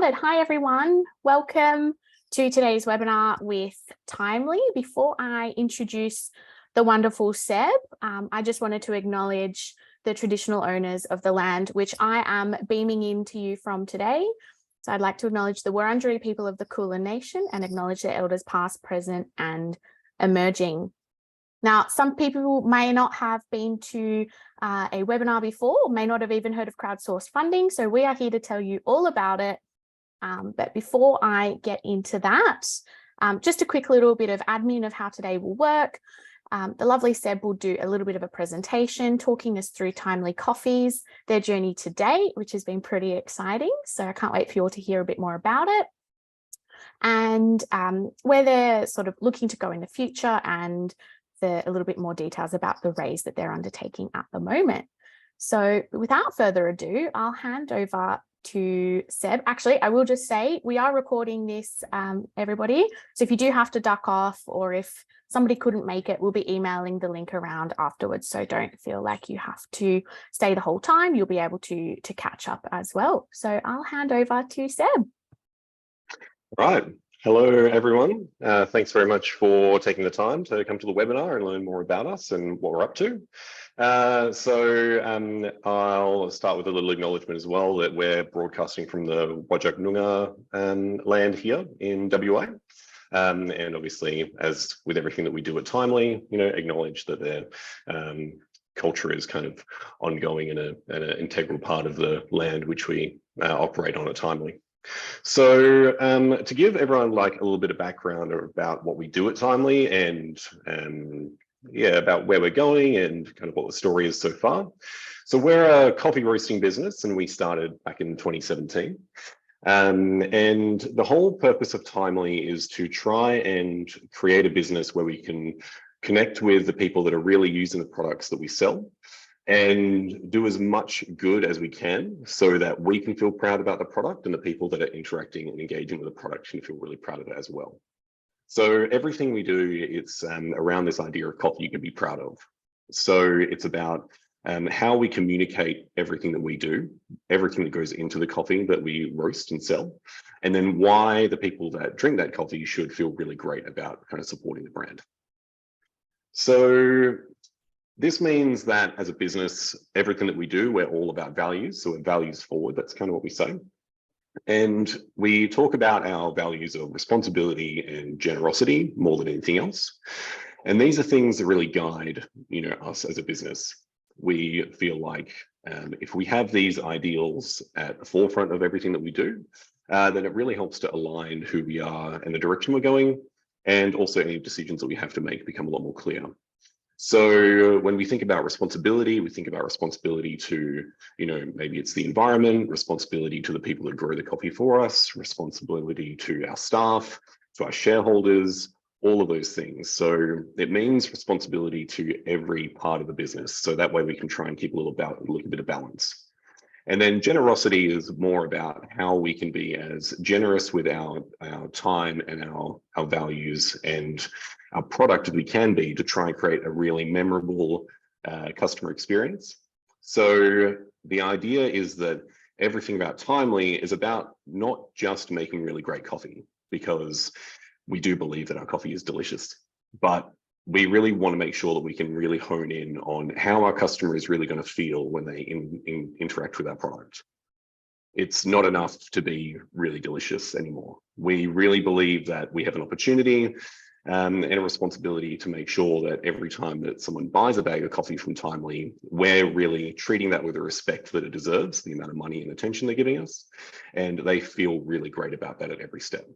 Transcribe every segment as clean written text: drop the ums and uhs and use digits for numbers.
Hi everyone, welcome to today's webinar with Timely. Before I introduce the wonderful Seb, I just wanted to acknowledge the traditional owners of the land which I am beaming in to you from today. So I'd like to acknowledge the Wurundjeri people of the Kulin Nation and acknowledge their elders past, present and emerging. Now, some people may not have been to a webinar before, or may not have even heard of crowdsourced funding. So we are here to tell you all about it. But before I get into that, just a quick little bit of admin of how today will work. The lovely Seb will do a little bit of a presentation talking us through Timely Coffees, their journey to date, which has been pretty exciting. So I can't wait for you all to hear a bit more about it. And where they're sort of looking to go in the future and a little bit more details about the raise that they're undertaking at the moment. So without further ado, I'll hand over to Seb. Actually, I will just say we are recording this, everybody. So if you do have to duck off or if somebody couldn't make it, we'll be emailing the link around afterwards. So don't feel like you have to stay the whole time. You'll be able to catch up as well. So I'll hand over to Seb. Right. Hello, everyone. Thanks very much for taking the time to come to the webinar and learn more about us and what we're up to. I'll start with a little acknowledgement as well that we're broadcasting from the Wajak Noongar land here in WA. And obviously, as with everything that we do at Timely, acknowledge that their culture is kind of ongoing and an integral part of the land which we operate on at Timely. So to give everyone like a little bit of background about what we do at Timely and about where we're going and kind of what the story is so far. So we're a coffee roasting business and we started back in 2017. And the whole purpose of Timely is to try and create a business where we can connect with the people that are really using the products that we sell and do as much good as we can so that we can feel proud about the product and the people that are interacting and engaging with the product can feel really proud of it as well. So everything we do, it's around this idea of coffee you can be proud of. So it's about how we communicate everything that we do, everything that goes into the coffee that we roast and sell, and then why the people that drink that coffee should feel really great about kind of supporting the brand. So this means that as a business, everything that we do, we're all about values. So we're values forward, that's kind of what we say. And we talk about our values of responsibility and generosity more than anything else. And these are things that really guide, us as a business. We feel like if we have these ideals at the forefront of everything that we do, then it really helps to align who we are and the direction we're going, and also any decisions that we have to make become a lot more clear. So when we think about responsibility, we think about responsibility to, maybe it's the environment, responsibility to the people that grow the coffee for us, responsibility to our staff, to our shareholders, all of those things. So it means responsibility to every part of the business. So that way we can try and keep a little bit of balance. And then generosity is more about how we can be as generous with our time and our values and our product as we can be to try and create a really memorable customer experience. So the idea is that everything about Timely is about not just making really great coffee, because we do believe that our coffee is delicious, but we really want to make sure that we can really hone in on how our customer is really going to feel when they interact with our product. It's not enough to be really delicious anymore. We really believe that we have an opportunity and a responsibility to make sure that every time that someone buys a bag of coffee from Timely, we're really treating that with the respect that it deserves, the amount of money and attention they're giving us, and they feel really great about that at every step.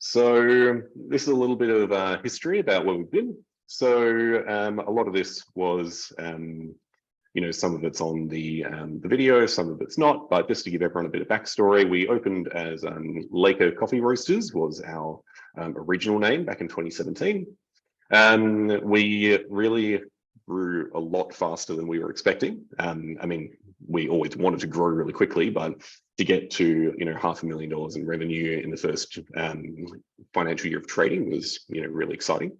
So this is a little bit of history about where we've been. So a lot of this was, some of it's on the video, some of it's not, but just to give everyone a bit of backstory, we opened as Laker Coffee Roasters was our original name back in 2017. We really grew a lot faster than we were expecting. We always wanted to grow really quickly, but to get to $500,000 in revenue in the first financial year of trading was really exciting.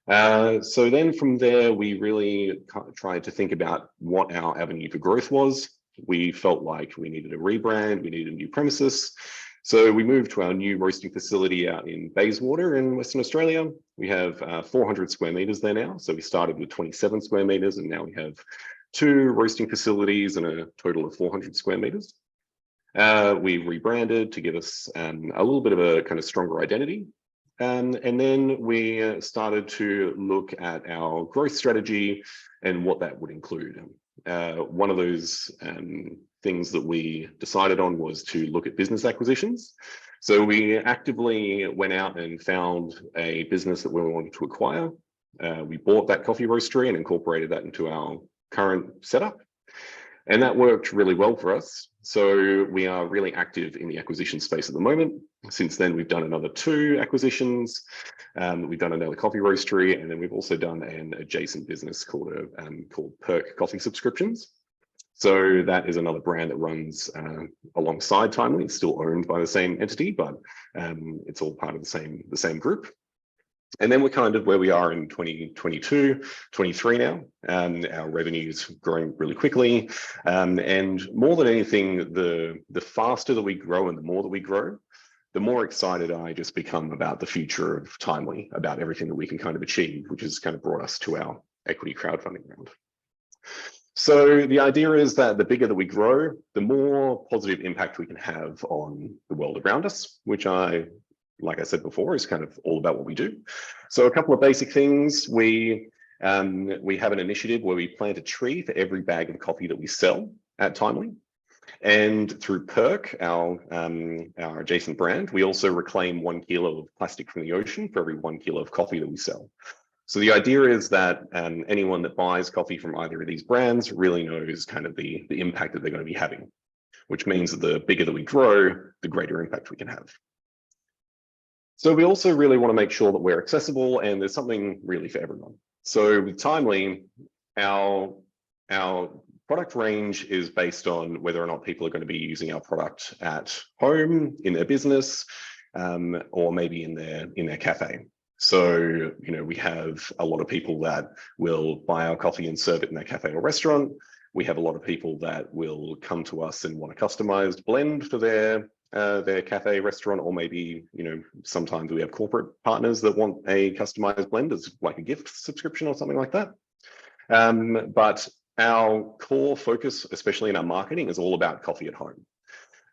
So then from there, we really tried to think about what our avenue for growth was. we felt like we needed a rebrand, we needed a new premises. So we moved to our new roasting facility out in Bayswater in Western Australia. We have 400 square meters there now. So we started with 27 square meters and now we have 2 roasting facilities and a total of 400 square meters. We rebranded to give us a little bit of a kind of stronger identity. And then we started to look at our growth strategy and what that would include. One of those things that we decided on was to look at business acquisitions. So we actively went out and found a business that we wanted to acquire. We bought that coffee roastery and incorporated that into our current setup. And that worked really well for us. So we are really active in the acquisition space at the moment. Since then, we've done another 2 acquisitions. We've done another coffee roastery, and then we've also done an adjacent business called Perk Coffee Subscriptions. So that is another brand that runs alongside Timely. It's still owned by the same entity, but it's all part of the same group. And then we're kind of where we are in 2022, 23 now. Our revenue is growing really quickly. And more than anything, the faster that we grow and the more that we grow, the more excited I just become about the future of Timely, about everything that we can kind of achieve, which has kind of brought us to our equity crowdfunding round. So the idea is that the bigger that we grow, the more positive impact we can have on the world around us, which like I said before, is kind of all about what we do. So a couple of basic things. We have an initiative where we plant a tree for every bag of coffee that we sell at Timely. And through Perk, our adjacent brand, we also reclaim 1 kilo of plastic from the ocean for every 1 kilo of coffee that we sell. So the idea is that anyone that buys coffee from either of these brands really knows kind of the impact that they're going to be having, which means that the bigger that we grow, the greater impact we can have. So we also really want to make sure that we're accessible and there's something really for everyone. So with Timely, our product range is based on whether or not people are going to be using our product at home, in their business, or maybe in their cafe. So, we have a lot of people that will buy our coffee and serve it in their cafe or restaurant. We have a lot of people that will come to us and want a customized blend for their cafe, restaurant, or maybe, sometimes we have corporate partners that want a customized blend as like a gift subscription or something like that. But our core focus, especially in our marketing, is all about coffee at home.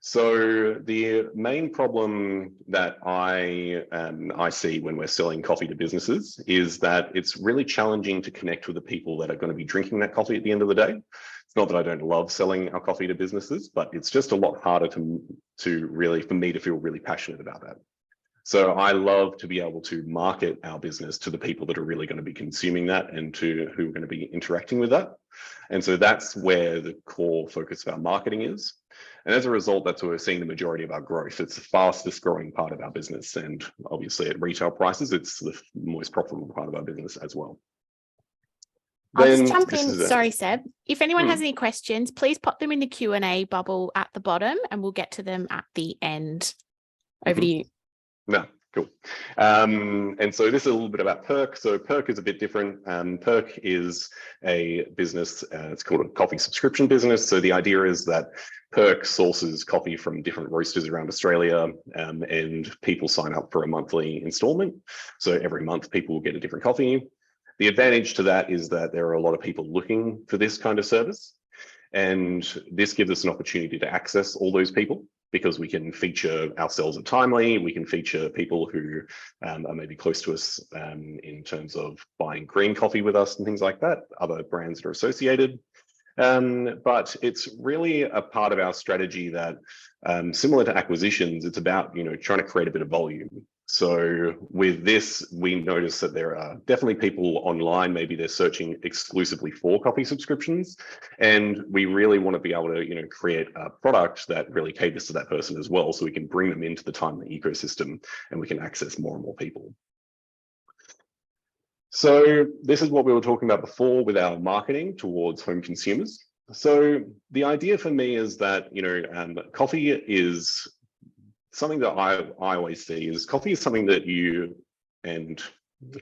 So the main problem that I see when we're selling coffee to businesses is that it's really challenging to connect with the people that are going to be drinking that coffee at the end of the day. It's not that I don't love selling our coffee to businesses, but it's just a lot harder to really, for me to feel really passionate about that. So I love to be able to market our business to the people that are really going to be consuming that and to who are going to be interacting with that. And so that's where the core focus of our marketing is. And as a result, that's where we're seeing the majority of our growth. It's the fastest growing part of our business. And obviously at retail prices, it's the most profitable part of our business as well. I'll just jump in. Sorry, Seb. If anyone has any questions, please pop them in the Q&A bubble at the bottom and we'll get to them at the end. Over to you. No, cool. And so this is a little bit about Perk. So Perk is a bit different. Perk is a business, it's called a coffee subscription business. So the idea is that Perk sources coffee from different roasters around Australia, and people sign up for a monthly installment. So every month people will get a different coffee. The advantage to that is that there are a lot of people looking for this kind of service. And this gives us an opportunity to access all those people, because we can feature ourselves at Timely, we can feature people who are maybe close to us in terms of buying green coffee with us and things like that, other brands that are associated. But it's really a part of our strategy that, similar to acquisitions, it's about trying to create a bit of volume. So with this, we notice that there are definitely people online, maybe they're searching exclusively for coffee subscriptions. And we really want to be able to, create a product that really caters to that person as well. So we can bring them into the Timely ecosystem and we can access more and more people. So this is what we were talking about before with our marketing towards home consumers. So the idea for me is that, coffee is something that I always see is coffee is something that you and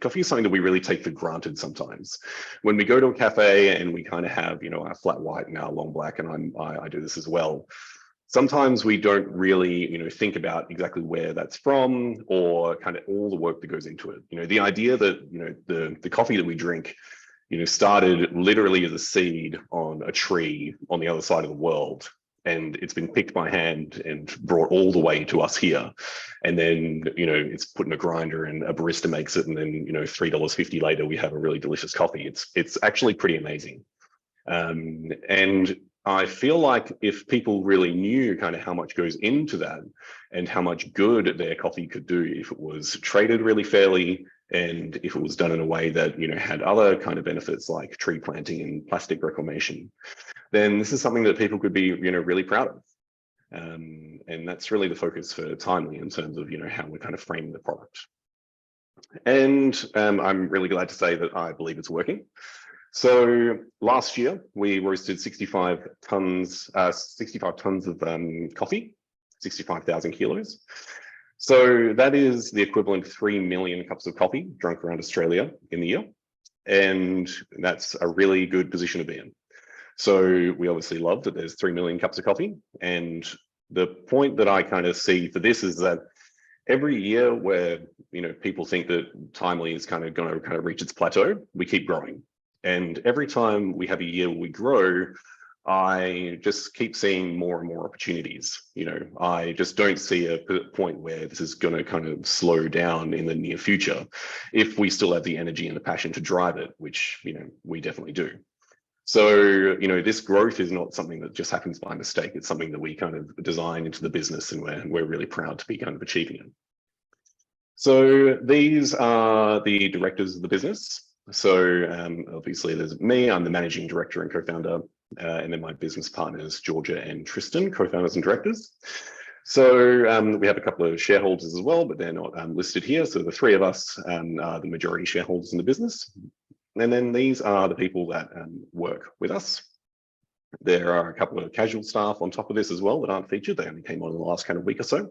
Coffee is something that we really take for granted sometimes. When we go to a cafe and we kind of have, our flat white and our long black, and I do this as well. Sometimes we don't really, think about exactly where that's from or kind of all the work that goes into it. The idea that, the coffee that we drink, started literally as a seed on a tree on the other side of the world. And it's been picked by hand and brought all the way to us here. And then, it's put in a grinder and a barista makes it. And then, $3.50 later, we have a really delicious coffee. It's actually pretty amazing. And I feel like if people really knew kind of how much goes into that and how much good their coffee could do if it was traded really fairly, and if it was done in a way that, had other kind of benefits like tree planting and plastic reclamation, then this is something that people could be, really proud of. And that's really the focus for Timely in terms of, how we're kind of framing the product. And I'm really glad to say that I believe it's working. So last year we roasted 65 tons of coffee, 65,000 kilos. So that is the equivalent of 3 million cups of coffee drunk around Australia in the year. And that's a really good position to be in. So we obviously love that there's 3 million cups of coffee. And the point that I kind of see for this is that every year where, people think that Timely is kind of going to kind of reach its plateau, we keep growing. And every time we have a year where we grow, I just keep seeing more and more opportunities. I just don't see a point where this is going to kind of slow down in the near future if we still have the energy and the passion to drive it, which, we definitely do. So, this growth is not something that just happens by mistake. It's something that we kind of design into the business, and we're really proud to be kind of achieving it. So these are the directors of the business. So obviously there's me, I'm the managing director and co-founder, and then my business partners, Georgia and Tristan, co-founders and directors. So we have a couple of shareholders as well, but they're not listed here. So the three of us are the majority shareholders in the business. And then these are the people that work with us. There are a couple of casual staff on top of this as well that aren't featured. They only came on in the last kind of week or so.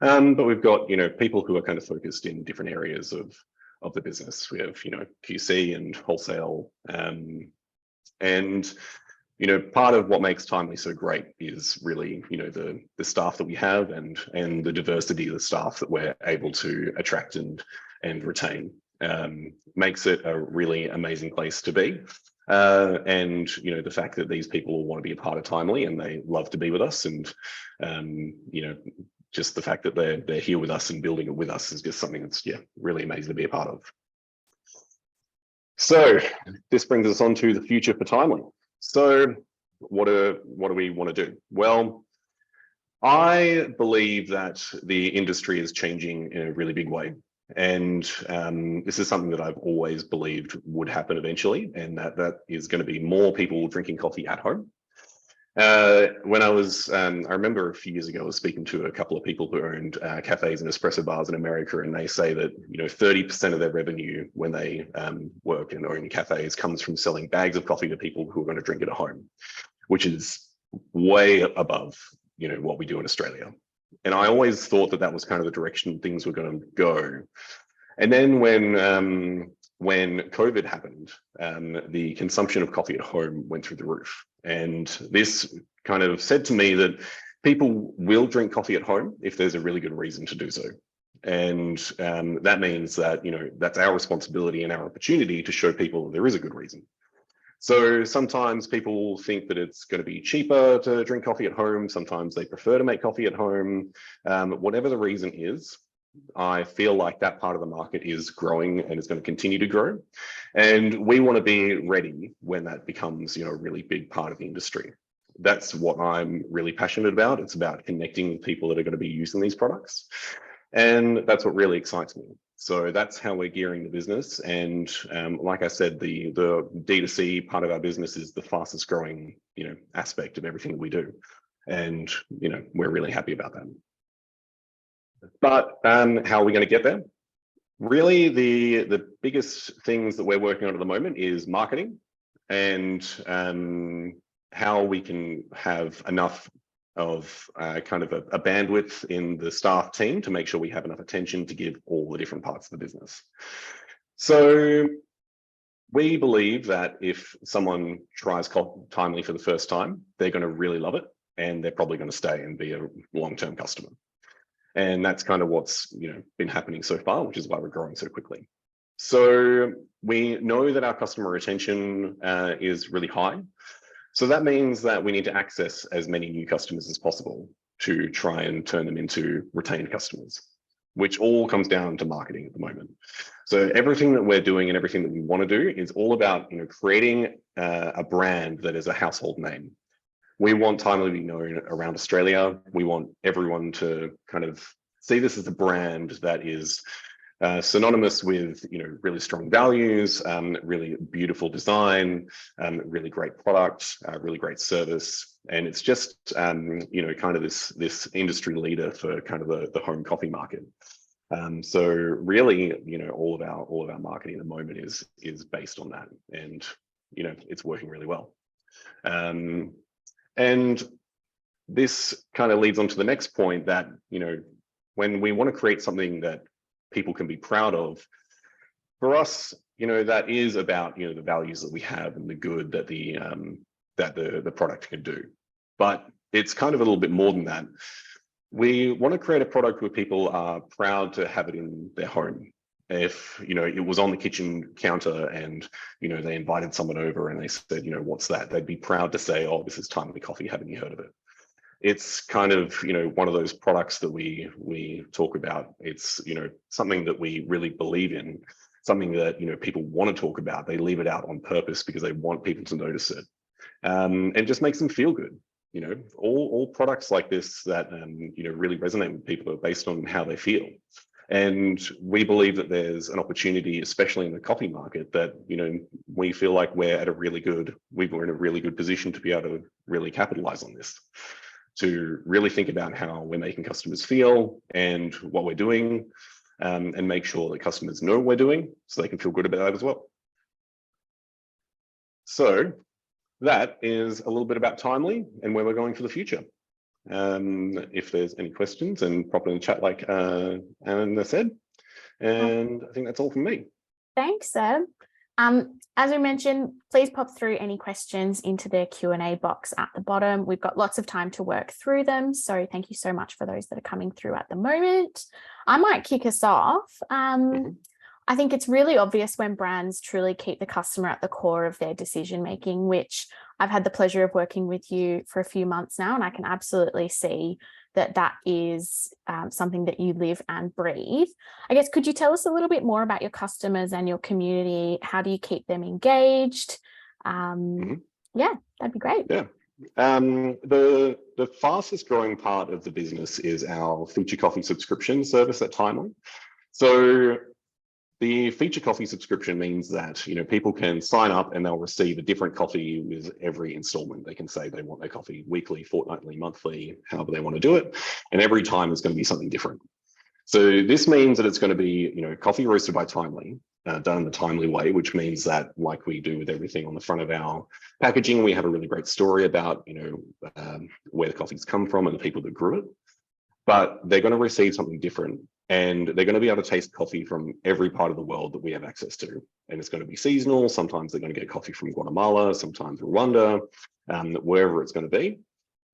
But we've got, people who are kind of focused in different areas of the business. We have, QC and wholesale. And, part of what makes Timely so great is really, the staff that we have and the diversity of the staff that we're able to attract and retain. Makes it a really amazing place to be. And, the fact that these people all want to be a part of Timely and they love to be with us, and, just the fact that they're here with us and building it with us is just something that's, really amazing to be a part of. So this brings us on to the future for Timely. So what do we want to do? Well, I believe that the industry is changing in a really big way. And this is something that I've always believed would happen eventually, and that is going to be more people drinking coffee at home. When I remember a few years ago, I was speaking to a couple of people who owned cafes and espresso bars in America, and they say that 30% of their revenue when they work and own cafes comes from selling bags of coffee to people who are going to drink it at home, which is way above what we do in Australia. And I always thought that was kind of the direction things were going to go. And then when COVID happened, the consumption of coffee at home went through the roof. And this kind of said to me that people will drink coffee at home if there's a really good reason to do so. And that means that, that's our responsibility and our opportunity to show people that there is a good reason. So sometimes people think that it's going to be cheaper to drink coffee at home. Sometimes they prefer to make coffee at home. Whatever the reason is, I feel like that part of the market is growing and is going to continue to grow. And we want to be ready when that becomes, a really big part of the industry. That's what I'm really passionate about. It's about connecting with people that are going to be using these products. And that's what really excites me. So that's how we're gearing the business. And like I said, the D2C part of our business is the fastest growing, aspect of everything that we do. And, we're really happy about that. But how are we going to get there? Really, the biggest things that we're working on at the moment is marketing and how we can have enough of kind of a bandwidth in the staff team to make sure we have enough attention to give all the different parts of the business. So we believe that if someone tries Timely for the first time, they're going to really love it, and they're probably going to stay and be a long-term customer. And that's kind of what's been happening so far, which is why we're growing so quickly. So we know that our customer retention is really high. So that means that we need to access as many new customers as possible to try and turn them into retained customers, which all comes down to marketing at the moment. So everything that we're doing and everything that we want to do is all about creating a brand that is a household name. We want Timely to be known around Australia. We want everyone to kind of see this as a brand that is synonymous with really strong values, really beautiful design, really great product, really great service, and it's just kind of this industry leader for kind of the home coffee market. So really, all of our marketing at the moment is based on that, and it's working really well. And this kind of leads on to the next point that when we want to create something that people can be proud of, for us, that is about the values that we have and the good that the product can do. But it's kind of a little bit more than that. We want to create a product where people are proud to have it in their home. If it was on the kitchen counter and they invited someone over and they said, what's that? They'd be proud to say, oh, this is Timely Coffee. Haven't you heard of it? It's kind of one of those products that we talk about. It's something that we really believe in, something that people want to talk about. They leave it out on purpose because they want people to notice it, and just makes them feel good. All products like this that really resonate with people are based on how they feel. And we believe that there's an opportunity, especially in the coffee market, that we feel like we're in a really good position to be able to really capitalize on this, to really think about how we're making customers feel and what we're doing, and make sure that customers know what we're doing so they can feel good about that as well. So that is a little bit about Timely and where we're going for the future. If there's any questions, and pop it in the chat like Anna said. And I think that's all from me. Thanks, Seb. As we mentioned, please pop through any questions into the Q&A box at the bottom. We've got lots of time to work through them, so thank you so much for those that are coming through at the moment. I might kick us off. I think it's really obvious when brands truly keep the customer at the core of their decision making, which I've had the pleasure of working with you for a few months now, and I can absolutely see that is something that you live and breathe. I guess, could you tell us a little bit more about your customers and your community? How do you keep them engaged? Yeah, that'd be great. Yeah. The fastest growing part of the business is our Feature Coffee subscription service at Timely. So the Feature Coffee subscription means that people can sign up and they'll receive a different coffee with every installment. They can say they want their coffee weekly, fortnightly, monthly, however they want to do it, and every time it's going to be something different. So this means that it's going to be coffee roasted by Timely, done in the Timely way, which means that, like we do with everything on the front of our packaging, we have a really great story about where the coffees come from and the people that grew it. But they're going to receive something different, and they're going to be able to taste coffee from every part of the world that we have access to. And it's going to be seasonal. Sometimes they're going to get coffee from Guatemala, sometimes Rwanda, wherever it's going to be.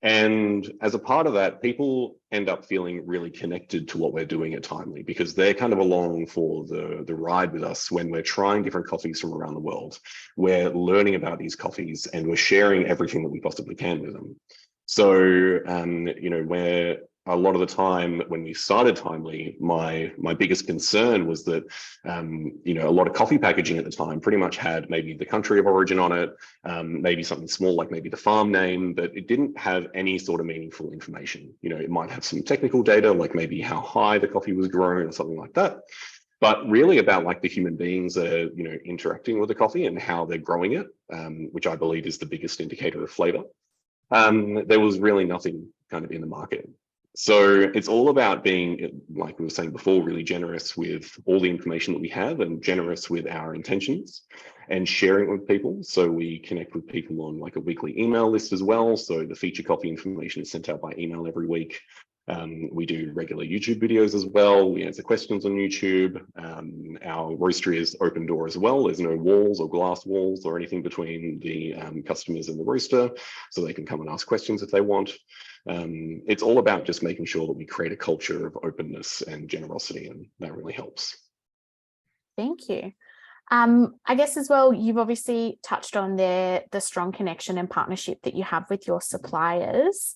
And as a part of that, people end up feeling really connected to what we're doing at Timely, because they're kind of along for the ride with us when we're trying different coffees from around the world. We're learning about these coffees and we're sharing everything that we possibly can with them. So, we're a lot of the time when we started Timely, my biggest concern was that, a lot of coffee packaging at the time pretty much had maybe the country of origin on it, maybe something small like maybe the farm name, but it didn't have any sort of meaningful information. It might have some technical data, like maybe how high the coffee was grown or something like that. But really about like the human beings that are, interacting with the coffee and how they're growing it, which I believe is the biggest indicator of flavor. There was really nothing kind of in the market. So it's all about being, like we were saying before, really generous with all the information that we have and generous with our intentions and sharing it with people. So we connect with people on like a weekly email list as well. So the Feature Coffee information is sent out by email every week. We do regular YouTube videos as well. We answer questions on YouTube. Our roastery is open door as well. There's no walls or glass walls or anything between the customers and the roaster, so they can come and ask questions if they want. It's all about just making sure that we create a culture of openness and generosity, and that really helps. Thank you. I guess as well, you've obviously touched on the strong connection and partnership that you have with your suppliers.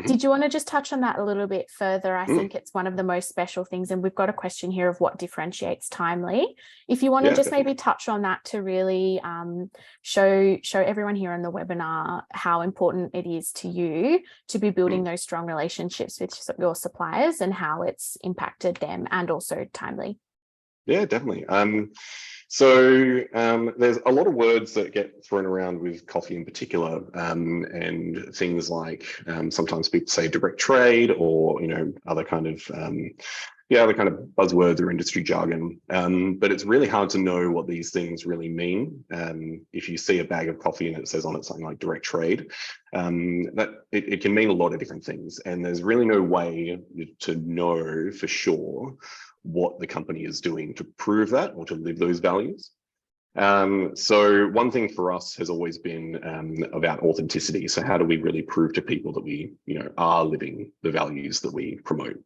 Did you want to just touch on that a little bit further? I think it's one of the most special things, and we've got a question here of what differentiates Timely. If you want to just maybe touch on that to really show everyone here on the webinar how important it is to you to be building those strong relationships with your suppliers and how it's impacted them and also Timely. Yeah, definitely. So there's a lot of words that get thrown around with coffee in particular, and things like sometimes people say direct trade, or other kind of buzzwords or industry jargon. But it's really hard to know what these things really mean. If you see a bag of coffee and it says on it something like direct trade, that it can mean a lot of different things, and there's really no way to know for sure what the company is doing to prove that or to live those values. So one thing for us has always been about authenticity. So how do we really prove to people that we are living the values that we promote?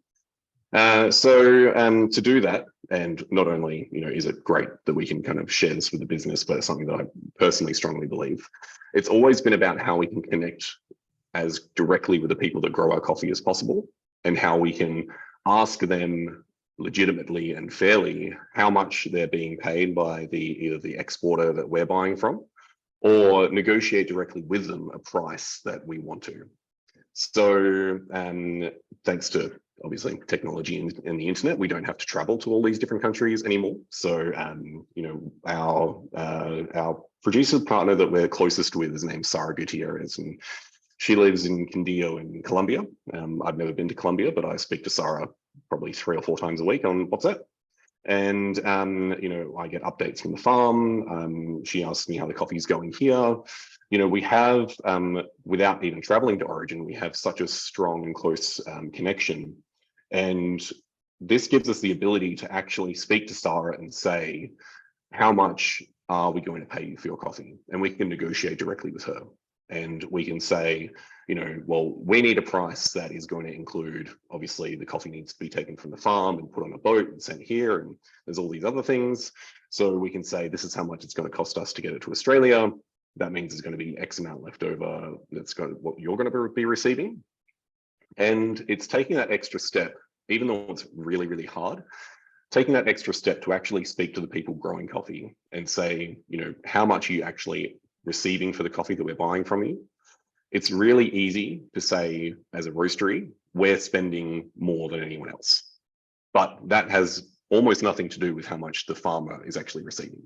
So to do that, and not only is it great that we can kind of share this with the business, but it's something that I personally strongly believe, it's always been about how we can connect as directly with the people that grow our coffee as possible, and how we can ask them legitimately and fairly how much they're being paid by either the exporter that we're buying from, or negotiate directly with them a price that we want to. So thanks to obviously technology and the internet, we don't have to travel to all these different countries anymore. So our producer partner that we're closest with is named Sara Gutierrez, and she lives in Quindío in Colombia. I've never been to Colombia, but I speak to Sara probably 3 or 4 times a week on WhatsApp. And, I get updates from the farm. She asks me how the coffee's going here. We have, without even traveling to origin, we have such a strong and close connection. And this gives us the ability to actually speak to Sara and say, how much are we going to pay you for your coffee? And we can negotiate directly with her. And we can say, well, we need a price that is going to include, obviously, the coffee needs to be taken from the farm and put on a boat and sent here, and there's all these other things. So we can say, this is how much it's going to cost us to get it to Australia. That means there's going to be X amount left over. That's what you're going to be receiving. And it's taking that extra step, even though it's really, really hard, taking that extra step to actually speak to the people growing coffee and say, how much are you actually receiving for the coffee that we're buying from you? It's really easy to say, as a roastery, we're spending more than anyone else. But that has almost nothing to do with how much the farmer is actually receiving,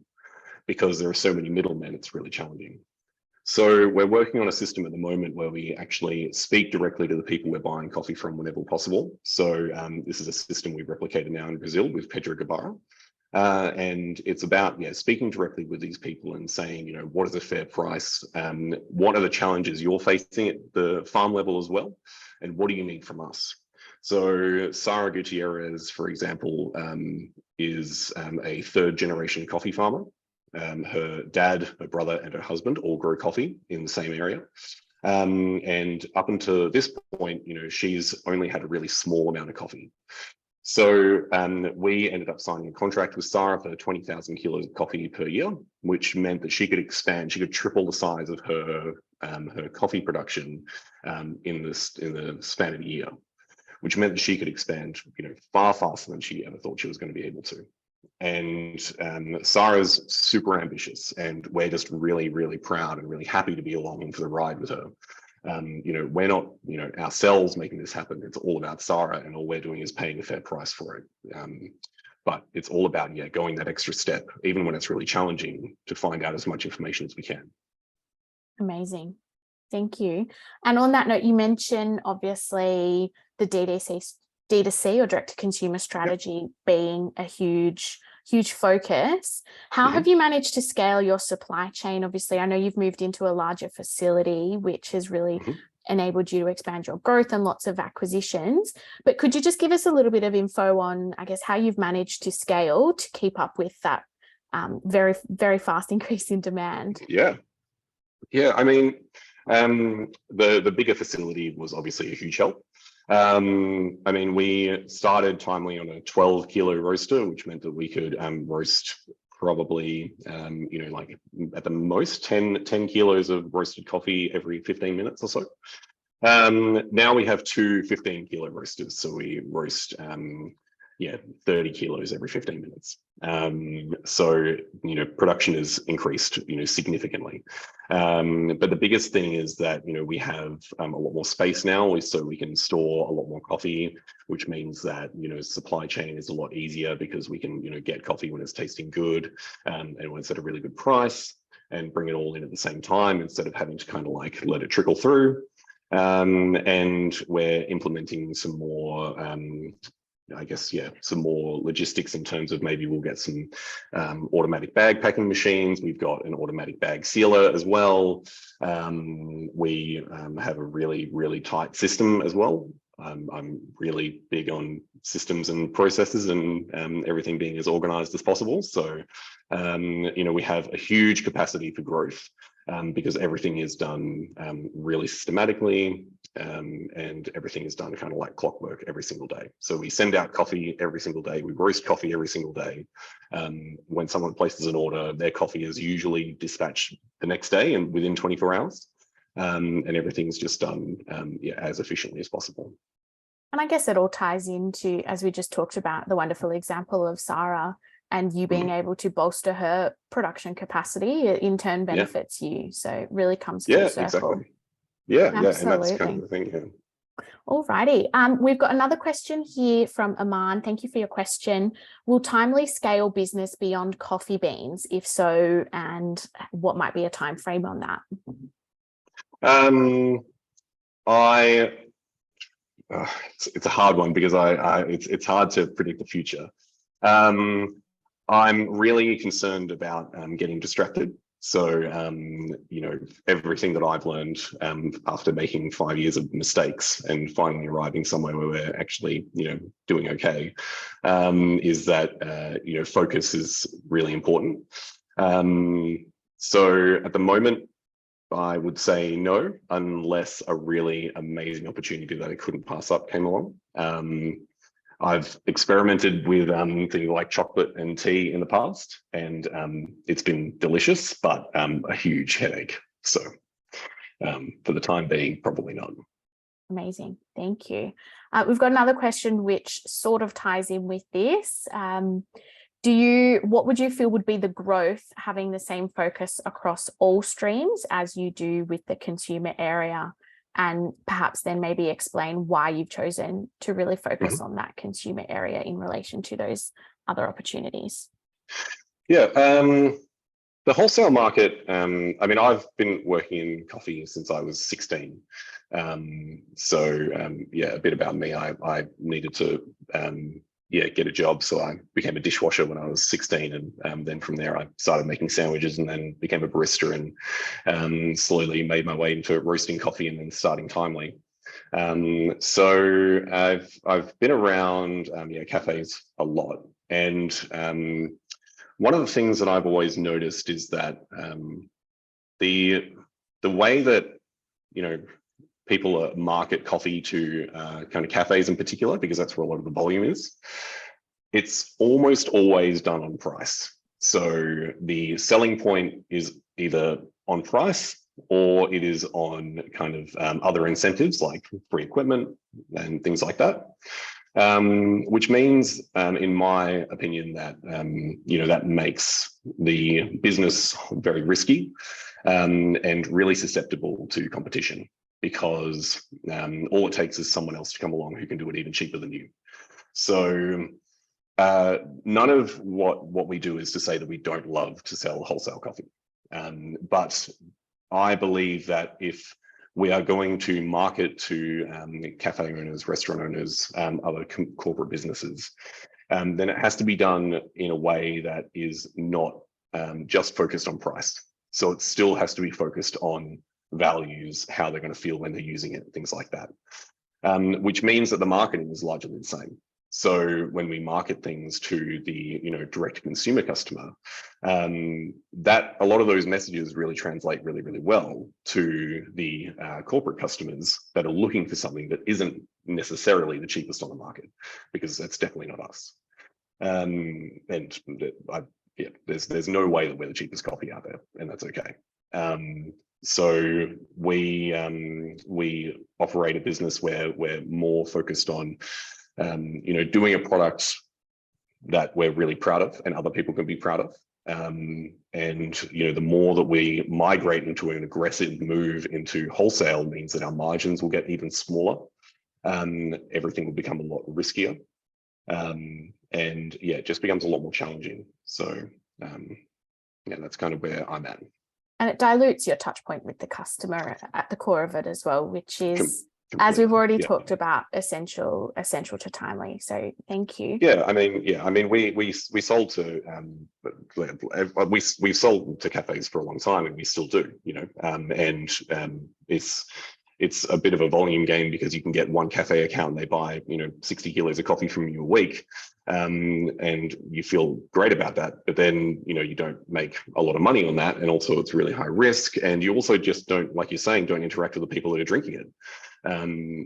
because there are so many middlemen, it's really challenging. So we're working on a system at the moment where we actually speak directly to the people we're buying coffee from whenever possible. So this is a system we've replicated now in Brazil with Pedro Guevara. And it's about speaking directly with these people and saying, what is a fair price? What are the challenges you're facing at the farm level as well? And what do you need from us? So Sara Gutierrez, for example, is a 3rd generation coffee farmer. Her dad, her brother, and her husband all grow coffee in the same area. And up until this point, she's only had a really small amount of coffee. So we ended up signing a contract with Sara for 20,000 kilos of coffee per year, which meant that she could expand, she could triple the size of her coffee production in the span of a year, which meant that she could expand far faster than she ever thought she was going to be able to. And Sara's super ambitious, and we're just really, really proud and really happy to be along for the ride with her. We're not, ourselves making this happen. It's all about Sara, and all we're doing is paying a fair price for it. But it's all about, going that extra step, even when it's really challenging, to find out as much information as we can. Amazing. Thank you. And on that note, you mentioned obviously the D2C or direct to consumer strategy being a huge focus. How have you managed to scale your supply chain? Obviously, I know you've moved into a larger facility, which has really enabled you to expand your growth and lots of acquisitions. But could you just give us a little bit of info on, I guess, how you've managed to scale to keep up with that very, very fast increase in demand? Yeah. I mean, the bigger facility was obviously a huge help. I mean, we started Timely on a 12 kilo roaster, which meant that we could roast probably, like at the most 10 kilos of roasted coffee every 15 minutes or so. Now we have two 15 kilo roasters. So we roast, 30 kilos every 15 minutes. So, production has increased, significantly. But the biggest thing is that, we have a lot more space now, so we can store a lot more coffee, which means that, supply chain is a lot easier because we can, get coffee when it's tasting good, and when it's at a really good price, and bring it all in at the same time instead of having to kind of like let it trickle through. And we're implementing some more, some more logistics in terms of maybe we'll get some automatic bag packing machines. We've got an automatic bag sealer as well. We have a really, really tight system as well. I'm really big on systems and processes and everything being as organized as possible. So, we have a huge capacity for growth because everything is done really systematically. And everything is done kind of like clockwork every single day. So we send out coffee every single day. We roast coffee every single day. When someone places an order, their coffee is usually dispatched the next day and within 24 hours. And everything's just done as efficiently as possible. And I guess it all ties into, as we just talked about, the wonderful example of Sarah and you being able to bolster her production capacity. It in turn benefits you. So it really comes full circle. Exactly. Yeah, Absolutely. and that's kind of the thing. Yeah. All righty. We've got another question here from Aman. Thank you for your question. Will Timely scale business beyond coffee beans? If so, and what might be a time frame on that? It's a hard one because it's hard to predict the future. I'm really concerned about getting distracted. So, everything that I've learned after making 5 years of mistakes and finally arriving somewhere where we're actually, doing okay, is that, focus is really important. So at the moment, I would say no, unless a really amazing opportunity that I couldn't pass up came along. I've experimented with things like chocolate and tea in the past, and it's been delicious, but a huge headache. So for the time being, probably not. Amazing. Thank you. We've got another question which sort of ties in with this. What would you feel would be the growth having the same focus across all streams as you do with the consumer area? And perhaps then maybe explain why you've chosen to really focus on that consumer area in relation to those other opportunities. Yeah, the wholesale market, I've been working in coffee since I was 16. So a bit about me, I needed to get a job. So I became a dishwasher when I was 16. And then from there, I started making sandwiches and then became a barista and slowly made my way into roasting coffee and then starting Timely. So I've been around cafes a lot. And one of the things that I've always noticed is that the way that, people market coffee to kind of cafes in particular, because that's where a lot of the volume is, it's almost always done on price. So the selling point is either on price or it is on kind of other incentives like free equipment and things like that. Which means, in my opinion, that that makes the business very risky and really susceptible to competition, because all it takes is someone else to come along who can do it even cheaper than you. So none of what we do is to say that we don't love to sell wholesale coffee, but I believe that if we are going to market to cafe owners, restaurant owners, other corporate businesses, then it has to be done in a way that is not just focused on price. So it still has to be focused on values, how they're going to feel when they're using it, things like that. Which means that the marketing is largely the same. So when we market things to the direct consumer customer, that a lot of those messages really translate really, really well to the corporate customers that are looking for something that isn't necessarily the cheapest on the market, because that's definitely not us. There's no way that we're the cheapest coffee out there, and that's okay. So we operate a business where we're more focused on doing a product that we're really proud of and other people can be proud of. And the more that we migrate into an aggressive move into wholesale means that our margins will get even smaller. Everything will become a lot riskier. And yeah, it just becomes a lot more challenging. So yeah, that's kind of where I'm at. And it dilutes your touch point with the customer at the core of it as well, which is, Completely. as we've already talked about, essential to Timely. So thank you. We sold to we've sold to cafes for a long time, and we still do, it's a bit of a volume game, because you can get one cafe account and they buy 60 kilos of coffee from you a week, and you feel great about that, but then you don't make a lot of money on that, and also it's really high risk, and you also just don't, like you're saying, don't interact with the people that are drinking it,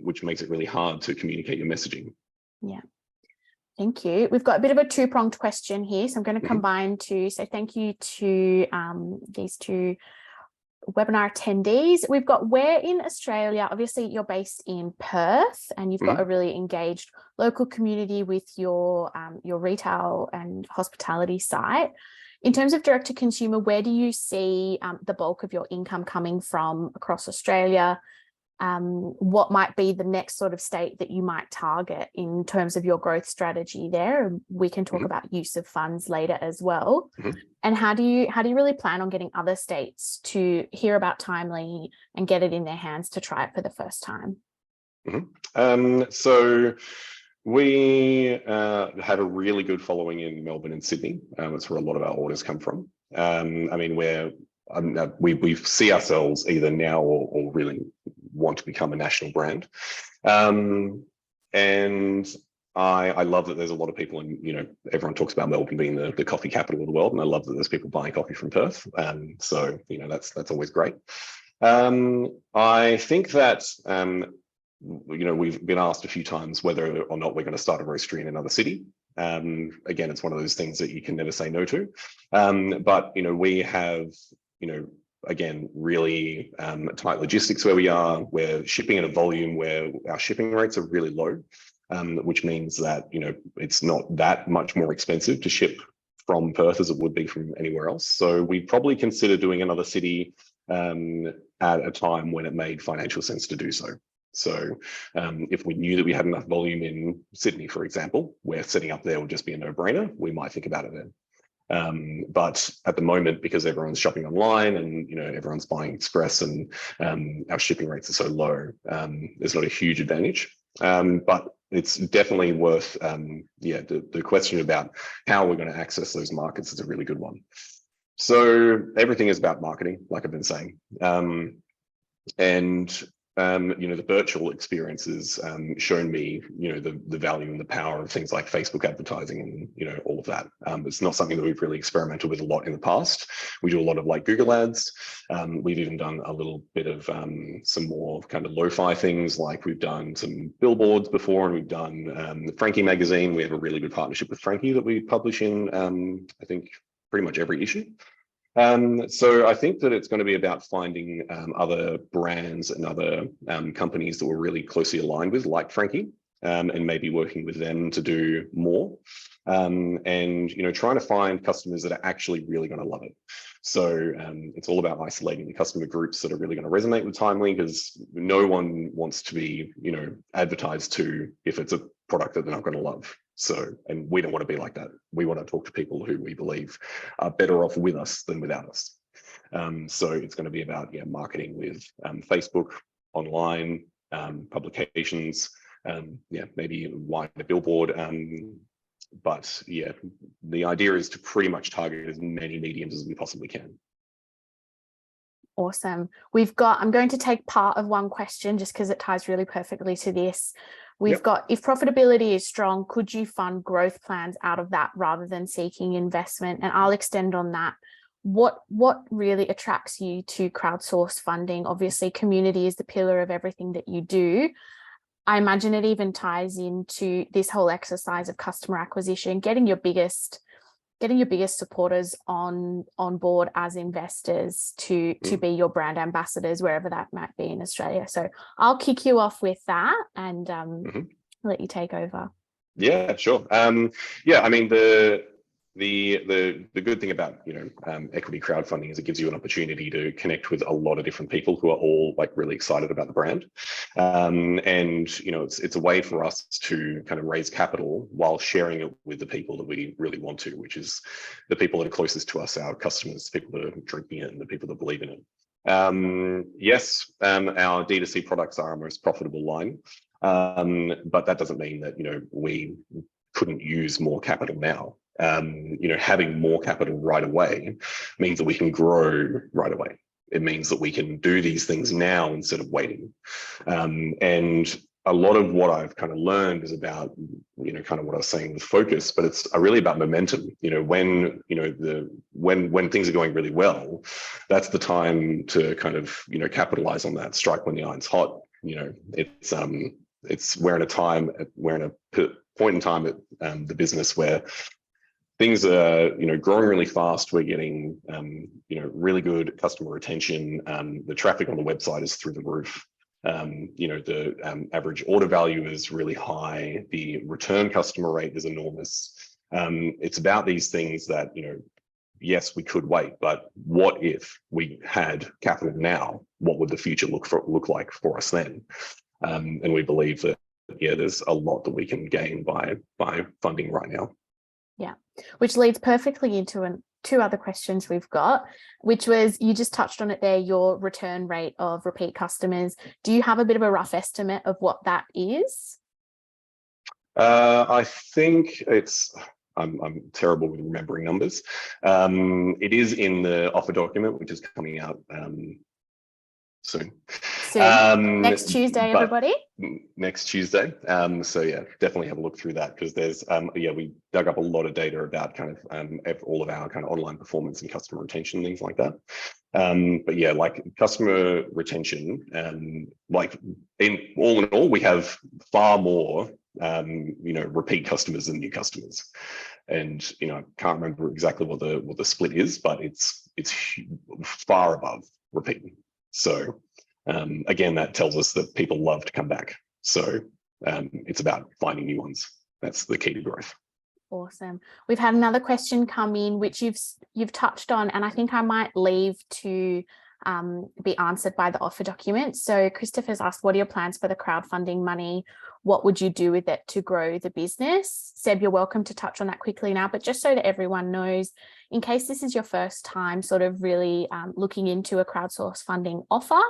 which makes it really hard to communicate your messaging. Yeah, thank you. We've got a bit of a two-pronged question here, so I'm going to combine two. So thank you to these two webinar attendees. We've got, where in Australia, obviously you're based in Perth, and you've got a really engaged local community with your retail and hospitality site. In terms of direct to consumer, where do you see the bulk of your income coming from across Australia? What might be the next sort of state that you might target in terms of your growth strategy there? We can talk about use of funds later as well. And how do you really plan on getting other states to hear about Timely and get it in their hands to try it for the first time? So we have a really good following in Melbourne and Sydney. That's where a lot of our orders come from. We see ourselves either now or really want to become a national brand. And I love that there's a lot of people, and everyone talks about Melbourne being the coffee capital of the world, and I love that there's people buying coffee from Perth. So that's always great. I think that we've been asked a few times whether or not we're going to start a roastery in another city. Again, it's one of those things that you can never say no to. But we have again, really tight logistics where we are. We're shipping at a volume where our shipping rates are really low, which means that it's not that much more expensive to ship from Perth as it would be from anywhere else. So we probably consider doing another city at a time when it made financial sense to do so. So if we knew that we had enough volume in Sydney, for example, where setting up there would just be a no-brainer, we might think about it then. But at the moment, because everyone's shopping online and everyone's buying express, and our shipping rates are so low, there's not a huge advantage. But it's definitely worth, the question about how we're going to access those markets is a really good one. So everything is about marketing, like I've been saying. The Birchal experience has shown me, the value and the power of things like Facebook advertising and, all of that. It's not something that we've really experimented with a lot in the past. We do a lot of like Google ads. We've even done a little bit of some more kind of lo-fi things, like we've done some billboards before, and we've done the Frankie magazine. We have a really good partnership with Frankie that we publish in, I think, pretty much every issue. So I think that it's going to be about finding other brands and other companies that we're really closely aligned with, like Frankie, and maybe working with them to do more. And trying to find customers that are actually really going to love it. So it's all about isolating the customer groups that are really going to resonate with Timely, because no one wants to be advertised to if it's a product that they're not going to love. So, and we don't want to be like that. We want to talk to people who we believe are better off with us than without us. So it's going to be about marketing with Facebook, online, publications, maybe wider billboard. But yeah, the idea is to pretty much target as many mediums as we possibly can. Awesome. I'm going to take part of one question just because it ties really perfectly to this. We've Yep. got, if profitability is strong, could you fund growth plans out of that rather than seeking investment? And I'll extend on that. What really attracts you to crowdsource funding? Obviously, community is the pillar of everything that you do. I imagine it even ties into this whole exercise of customer acquisition, getting your biggest supporters on board as investors to be your brand ambassadors wherever that might be in Australia. So I'll kick you off with that and let you take over. Yeah, sure. I mean, the good thing about equity crowdfunding is it gives you an opportunity to connect with a lot of different people who are all like really excited about the brand, and it's a way for us to kind of raise capital while sharing it with the people that we really want to, which is the people that are closest to us, our customers, people that are drinking it, and the people that believe in it. Yes, our D2C products are our most profitable line. But that doesn't mean that we couldn't use more capital now. Having more capital right away means that we can grow right away. It means that we can do these things now instead of waiting. And a lot of what I've kind of learned is about kind of what I was saying with focus, but it's really about momentum. When things are going really well, that's the time to kind of capitalize on that, strike when the iron's hot. We're in a point in time at the business where things are growing really fast. We're getting really good customer retention. The traffic on the website is through the roof. The average order value is really high. The return customer rate is enormous. It's about these things that yes, we could wait, but what if we had capital now? What would the future look like for us then? And we believe that, there's a lot that we can gain by funding right now. Yeah, which leads perfectly into two other questions we've got, which was, you just touched on it there, your return rate of repeat customers. Do you have a bit of a rough estimate of what that is? I think I'm terrible with remembering numbers. It is in the offer document, which is coming out soon. Next Tuesday, everybody. Next Tuesday. So yeah, definitely have a look through that, because there's we dug up a lot of data about kind of all of our kind of online performance and customer retention, things like that. But yeah, like customer retention, like in all, we have far more repeat customers than new customers. And I can't remember exactly what the split is, but it's far above repeat. So again, that tells us that people love to come back. So it's about finding new ones. That's the key to growth. Awesome. We've had another question come in, which you've touched on, and I think I might leave to be answered by the offer document. So Christopher's asked, what are your plans for the crowdfunding money? What would you do with it to grow the business? Seb, you're welcome to touch on that quickly now, but just so that everyone knows, in case this is your first time sort of really looking into a crowdsource funding offer,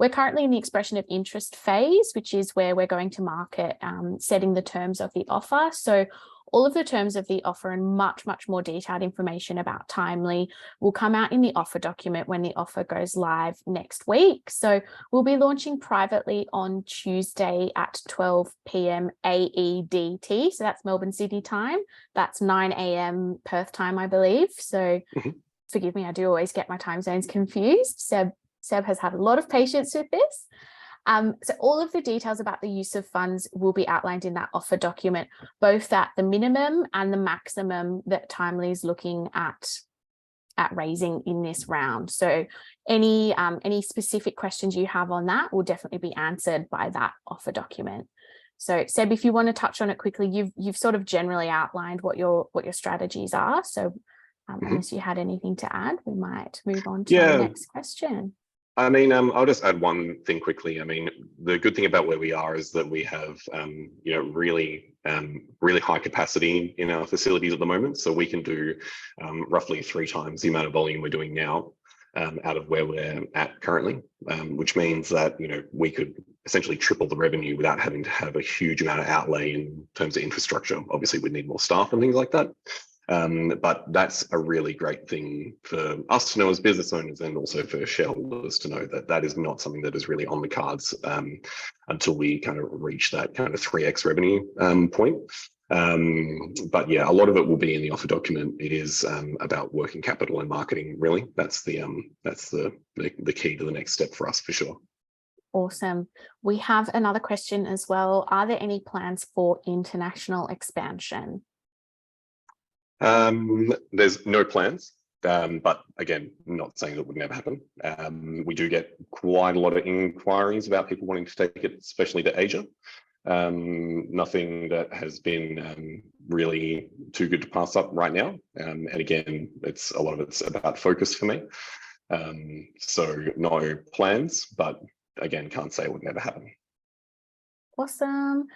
we're currently in the expression of interest phase, which is where we're going to market setting the terms of the offer. So all of the terms of the offer and much, much more detailed information about Timely will come out in the offer document when the offer goes live next week. So we'll be launching privately on Tuesday at 12 p.m. AEDT. So that's Melbourne City time. That's 9 a.m. Perth time, I believe. So forgive me, I do always get my time zones confused. Seb has had a lot of patience with this. So all of the details about the use of funds will be outlined in that offer document, both at the minimum and the maximum that Timely is looking at raising in this round. So any specific questions you have on that will definitely be answered by that offer document. So Seb, if you want to touch on it quickly, you've sort of generally outlined what your strategies are. So unless you had anything to add, we might move on to our next question. I mean, I'll just add one thing quickly. I mean, the good thing about where we are is that we have, really high capacity in our facilities at the moment. So we can do roughly 3 times the amount of volume we're doing now out of where we're at currently, which means that, we could essentially triple the revenue without having to have a huge amount of outlay in terms of infrastructure. Obviously, we'd need more staff and things like that. But that's a really great thing for us to know as business owners, and also for shareholders to know that that is not something that is really on the cards until we kind of reach that kind of 3x revenue point. But yeah, a lot of it will be in the offer document. It is about working capital and marketing, really. That's the key to the next step for us, for sure. Awesome. We have another question as well. Are there any plans for international expansion? There's no plans, but again, not saying that would never happen. We do get quite a lot of inquiries about people wanting to take it, especially to Asia. Nothing that has been really too good to pass up right now. And again, a lot of it's about focus for me. So no plans, but again, can't say it would never happen. Awesome.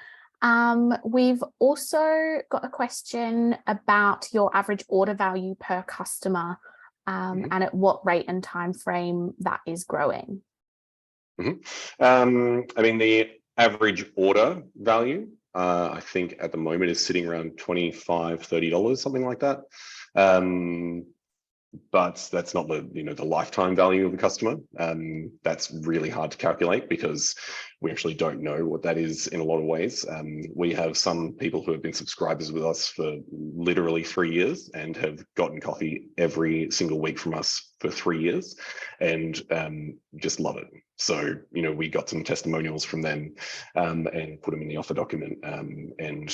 We've also got a question about your average order value per customer, and at what rate and time frame that is growing. I mean, the average order value, I think at the moment is sitting around $25, $30, something like that. But that's not the lifetime value of the customer. That's really hard to calculate because we actually don't know what that is in a lot of ways. We have some people who have been subscribers with us for literally 3 years and have gotten coffee every single week from us for 3 years and just love it. So, we got some testimonials from them and put them in the offer document. And,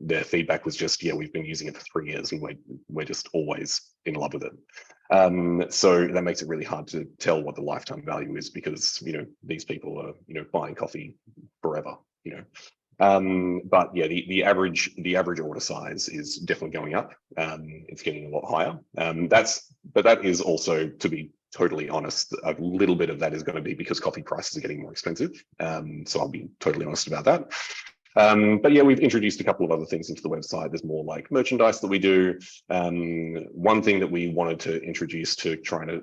their feedback was just, yeah, we've been using it for 3 years and we're just always in love with it. So that makes it really hard to tell what the lifetime value is because, these people are, buying coffee forever, But yeah, the average order size is definitely going up. It's getting a lot higher. But that is also, to be totally honest, a little bit of that is going to be because coffee prices are getting more expensive. So I'll be totally honest about that. But yeah, we've introduced a couple of other things into the website. There's more like merchandise that we do. One thing that we wanted to introduce to try to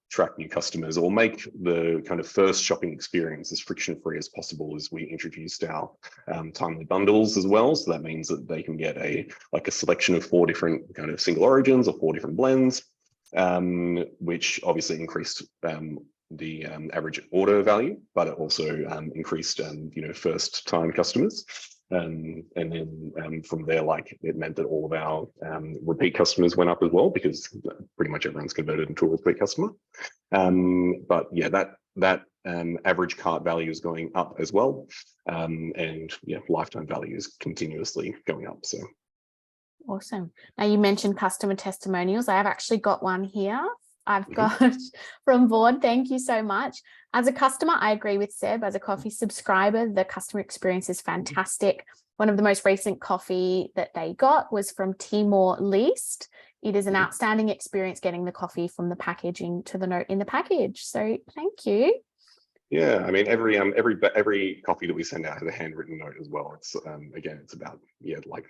attract new customers or make the kind of first shopping experience as friction-free as possible is we introduced our timely bundles as well. So that means that they can get a selection of 4 different kind of single origins or 4 different blends, which obviously increased the average order value, but it also increased first time customers. And then from there, it meant that all of our repeat customers went up as well because pretty much everyone's converted into a repeat customer. But yeah, that average cart value is going up as well. And yeah, lifetime value is continuously going up. So awesome. Now you mentioned customer testimonials. I have actually got one here. I've got from Vaughn. Thank you so much. As a customer, I agree with Seb. As a coffee subscriber, the customer experience is fantastic. One of the most recent coffee that they got was from Timor Leste. It is an outstanding experience getting the coffee from the packaging to the note in the package. So thank you. Yeah, I mean, every coffee that we send out has a handwritten note as well. It's again, it's about like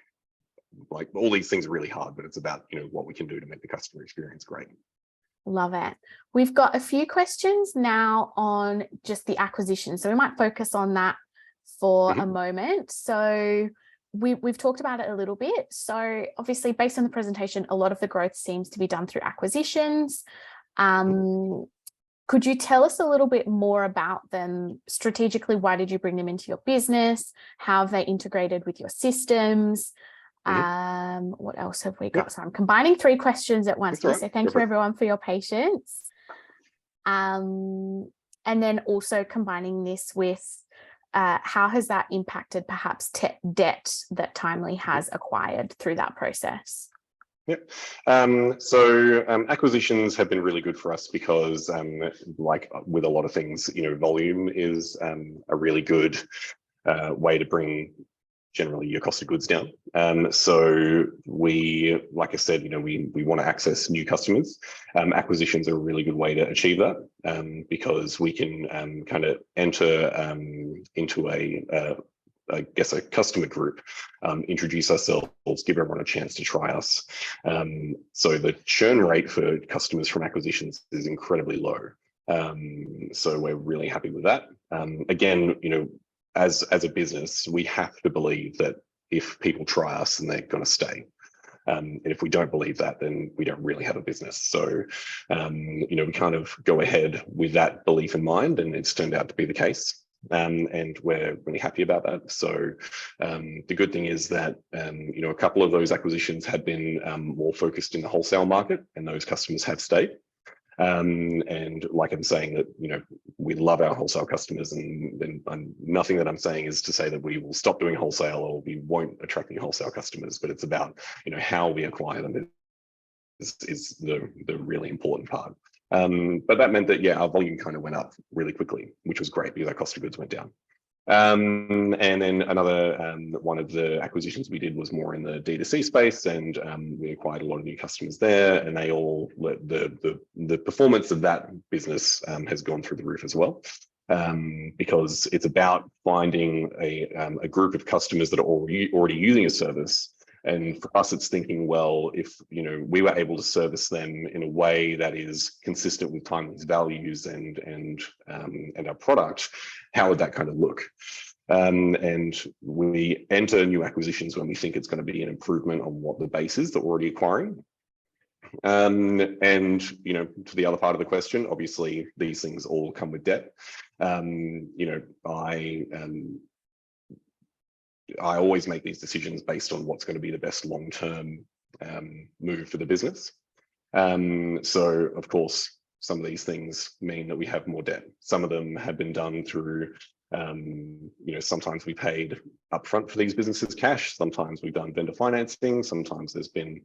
all these things are really hard, but it's about what we can do to make the customer experience great. Love it. We've got a few questions now on just the acquisition. So we might focus on that for a moment. So we've talked about it a little bit. So obviously, based on the presentation, a lot of the growth seems to be done through acquisitions. Could you tell us a little bit more about them strategically? Why did you bring them into your business? How have they integrated with your systems? What else have we got? So I'm combining 3 questions at once. So thank you everyone for your patience. And then also combining this with how has that impacted perhaps debt that Timely has acquired through that process? Yep. So acquisitions have been really good for us because like with a lot of things, volume is a really good way to bring generally your cost of goods down. So we, like I said, we want to access new customers. Acquisitions are a really good way to achieve that because we can kind of enter into I guess a customer group, introduce ourselves, give everyone a chance to try us. So the churn rate for customers from acquisitions is incredibly low. So we're really happy with that. Again, as a business, we have to believe that if people try us, then they're going to stay. And if we don't believe that, then we don't really have a business. So, we kind of go ahead with that belief in mind, and it's turned out to be the case. And we're really happy about that. So the good thing is that, a couple of those acquisitions had been more focused in the wholesale market, and those customers have stayed. And like I'm saying that, we love our wholesale customers, and nothing that I'm saying is to say that we will stop doing wholesale or we won't attract new wholesale customers, but it's about, how we acquire them is the really important part. But that meant that, our volume kind of went up really quickly, which was great because our cost of goods went down. And then another one of the acquisitions we did was more in the D2C space, and we acquired a lot of new customers there, and they all the performance of that business has gone through the roof as well. Because it's about finding a group of customers that are already using a service. And for us, it's thinking, well, if we were able to service them in a way that is consistent with Timely's values and our product, how would that kind of look? And we enter new acquisitions when we think it's going to be an improvement on what the base is that we're already acquiring. And to the other part of the question, obviously these things all come with debt. I always make these decisions based on what's going to be the best long-term move for the business. So, of course, some of these things mean that we have more debt. Some of them have been done through, sometimes we paid upfront for these businesses cash. Sometimes we've done vendor financing. Sometimes there's been,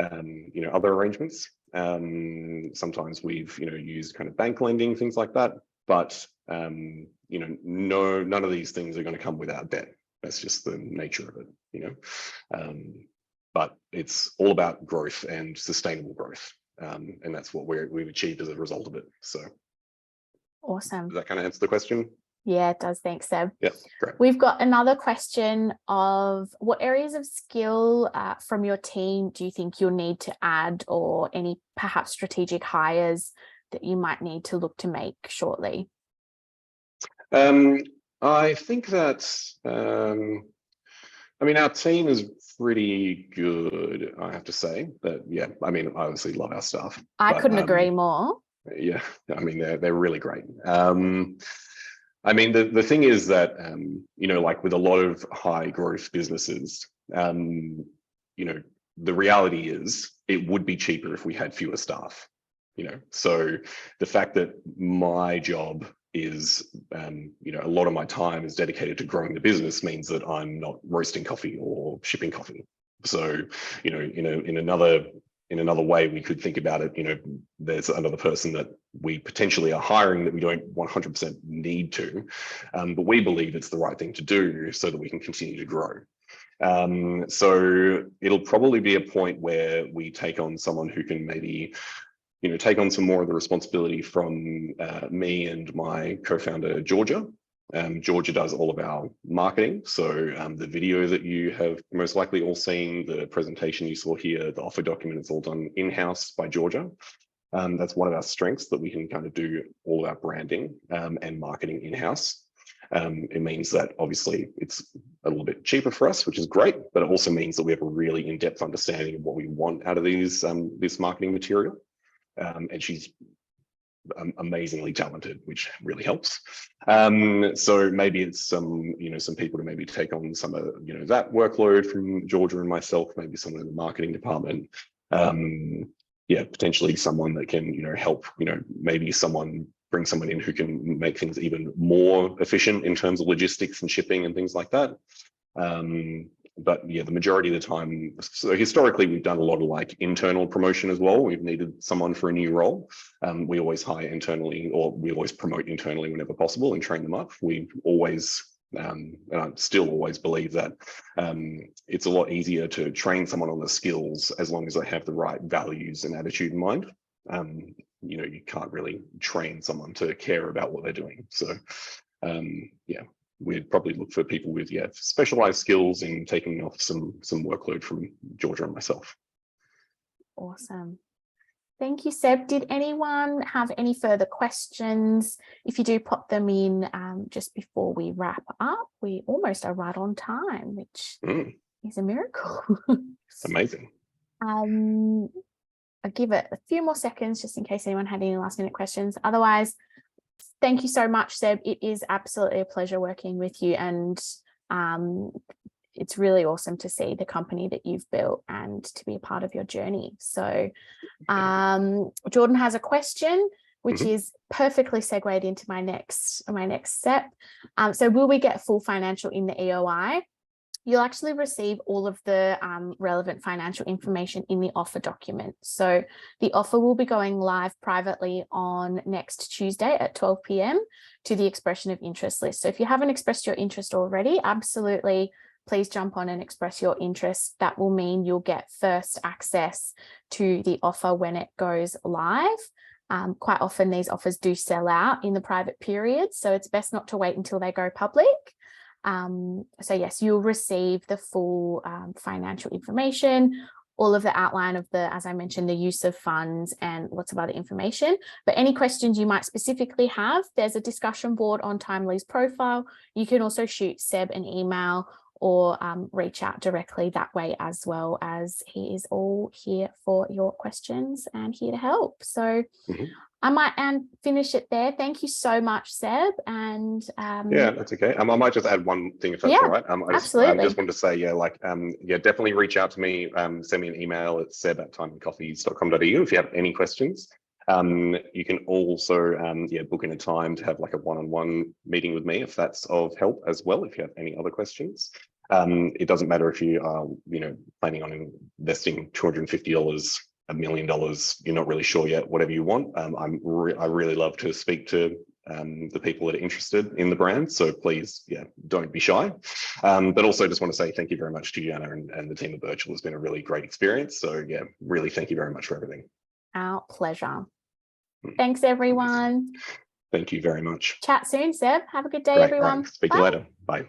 other arrangements. Sometimes we've, used kind of bank lending, things like that. But, none of these things are going to come without debt. That's just the nature of it, but it's all about growth and sustainable growth, and that's what we've achieved as a result of it. So, awesome. Does that kind of answer the question? Yeah, it does. Thanks, Seb. Yeah, great. We've got another question of what areas of skill from your team do you think you'll need to add, or any perhaps strategic hires that you might need to look to make shortly? I think that, our team is pretty good, I have to say. But yeah, I obviously love our staff. I couldn't agree more. Yeah, they're really great. The thing is that, like with a lot of high growth businesses, the reality is it would be cheaper if we had fewer staff. So the fact that my job is, a lot of my time is dedicated to growing the business means that I'm not roasting coffee or shipping coffee. So, in another way we could think about it, there's another person that we potentially are hiring that we don't 100% need to, but we believe it's the right thing to do so that we can continue to grow. So it'll probably be a point where we take on someone who can maybe take on some more of the responsibility from me and my co-founder, Georgia. Georgia does all of our marketing. So the video that you have most likely all seen, the presentation you saw here, the offer document, it's all done in-house by Georgia. That's one of our strengths, that we can kind of do all of our branding and marketing in-house. It means that obviously it's a little bit cheaper for us, which is great, but it also means that we have a really in-depth understanding of what we want out of this marketing material. And she's amazingly talented, which really helps. So maybe it's some people to maybe take on some of that workload from Georgia and myself, maybe someone in the marketing department. Potentially someone that can help, maybe bring someone in who can make things even more efficient in terms of logistics and shipping and things like that. But yeah, the majority of the time, so historically, we've done a lot of internal promotion as well. We've needed someone for a new role. We always hire internally, or we always promote internally whenever possible and train them up. We always, and I still always believe that it's a lot easier to train someone on the skills as long as they have the right values and attitude in mind. You can't really train someone to care about what they're doing. So we'd probably look for people with specialized skills in taking off some workload from Georgia and myself. Awesome. Thank you, Seb. Did anyone have any further questions? If you do, pop them in just before we wrap up. We almost are right on time, which is a miracle. Amazing. I'll give it a few more seconds just in case anyone had any last minute questions. Otherwise, thank you so much, Seb. It is absolutely a pleasure working with you, and it's really awesome to see the company that you've built and to be a part of your journey. So Jordan has a question, which is perfectly segued into my next step. So will we get full financial in the EOI? You'll actually receive all of the relevant financial information in the offer document. So the offer will be going live privately on next Tuesday at 12 p.m. to the expression of interest list. So if you haven't expressed your interest already, absolutely, please jump on and express your interest. That will mean you'll get first access to the offer when it goes live. Quite often these offers do sell out in the private period, so it's best not to wait until they go public. So yes, you'll receive the full financial information, all of the outline of the, as I mentioned, the use of funds and lots of other information. But any questions you might specifically have, there's a discussion board on Timely's profile. You can also shoot Seb an email or reach out directly that way as well, as he is all here for your questions and here to help. So I might finish it there. Thank you so much, Seb. And yeah, that's okay. I might just add one thing if that's all right. I just wanted to say, definitely reach out to me. Send me an email at seb@timelycoffees.com.au if you have any questions. You can also book in a time to have like a one-on-one meeting with me if that's of help as well, if you have any other questions. It doesn't matter if you are planning on investing $250, $1 million, you're not really sure yet, whatever you want. I really love to speak to the people that are interested in the brand, so please don't be shy. But also just want to say thank you very much to Gianna and the team at Birchal. It's been a really great experience, so really thank you very much for everything. Our pleasure. Thanks, everyone. Thank you very much. Chat soon, Seb. Have a good day, Great. everyone. Right. Speak to you later. Bye.